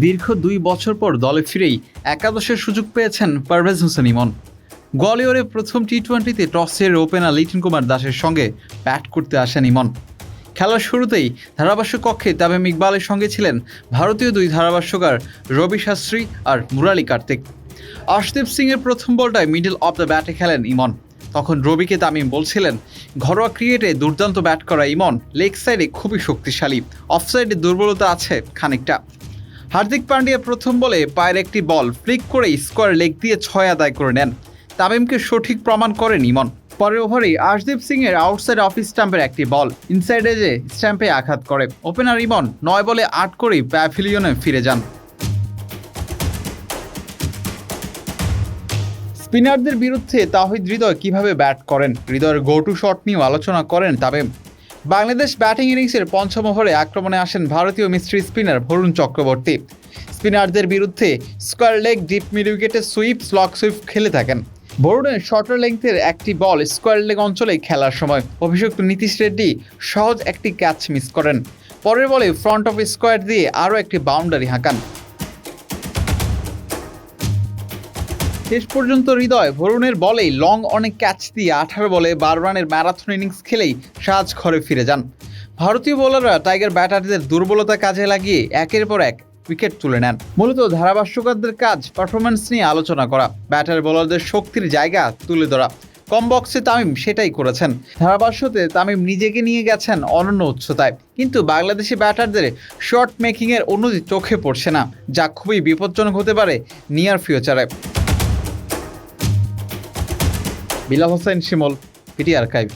দীর্ঘ ২ বছর পর দলে ফিরেই একাদশের সুযোগ পেয়েছেন পারভেজ হোসেন ইমন। গোয়ালিয়রে প্রথম টি-20তে টস হেরে ওপেনার লিটন কুমার দাসের সঙ্গে ব্যাট করতে আসেন ইমন। খেলার শুরুতেই ধারাভাষ্য কক্ষে তামিম ইকবালের সঙ্গে ছিলেন ভারতীয় দুই ধারাভাষ্যকার রবি শাস্ত্রী আর মুরালি কার্তিক। আশদীপ সিংয়ের প্রথম বলটায় মিডল অফ দ্য ব্যাটে খেলেন ইমন। তখন রবিকে তামিম বলছিলেন, ঘরোয়া ক্রিকেটে দুর্দান্ত ব্যাট করা ইমন লেগ সাইডে খুবই শক্তিশালী, অফসাইডে দুর্বলতা আছে খানিকটা। হার্দিক পান্ডিয়া প্রথম বলে পায়ের একটি বল ফ্লিক করেই স্কোয়ার লেগ দিয়ে 6 আদায় করে নেন। তামিমকে সঠিক প্রমাণ করেন ইমন। পরের ওভারেই আশদীপ সিংয়ের আউটসাইড অফ স্ট্যাম্পের একটি বল ইনসাইড এজে স্ট্যাম্পে আঘাত করে। ওপেনার ইমন 9 বলে 8 করেই প্যাভিলিয়নে ফিরে যান। স্পিনারদের বিরুদ্ধে তাওহিদ হৃদয় কিভাবে ব্যাট করেন, হৃদয়ের গো টু শট নিয়েও আলোচনা করেন তামিম। বাংলাদেশ ব্যাটিং ইনিংসের পঞ্চম ওভারে আক্রমণে আসেন ভারতীয় মিস্ট্রি স্পিনার বরুণ চক্রবর্তী। স্পিনারদের বিরুদ্ধে স্কোয়ার লেগ ডিপ মিড উইকেটে সুইপ স্লগ সুইপ খেলে থাকেন। বরুণের শর্টার লেংথের একটি বল স্কোয়ার লেগ অঞ্চলে খেলার সময় অভিষিক্ত নীতিশ রেড্ডি সহজ একটি ক্যাচ মিস করেন। পরের বলে ফ্রন্ট অফ স্কোয়ার দিয়ে আরও একটি বাউন্ডারি হাঁকান। শেষ পর্যন্ত হৃদয় বরুণের বলেই লং অনেক ক্যাচ দিয়ে 18 বলে 12 রানের ম্যারাথন ইনিংস খেলেই সাজ ঘরে ফিরে যান। ভারতীয় বোলাররা টাইগার ব্যাটারদের দুর্বলতা কাজে লাগিয়ে একের পর এক উইকেট তুলে নেন। মূলত ধারাভাষ্যকারদের কাজ পারফরম্যান্স নিয়ে আলোচনা করা, ব্যাটার বোলারদের শক্তির জায়গা তুলে ধরা। কম বক্সে তামিম সেটাই করেছেন। ধারাভাষ্যতে তামিম নিজেকে নিয়ে গেছেন অনন্য উচ্চতায়, কিন্তু বাংলাদেশি ব্যাটারদের শট মেকিংয়ের উন্নতি চোখে পড়ছে না, যা খুবই বিপজ্জনক হতে পারে নিয়ার ফিউচারে। বিলাল হোসেন শিমুল, পিটি আর্কাইভ।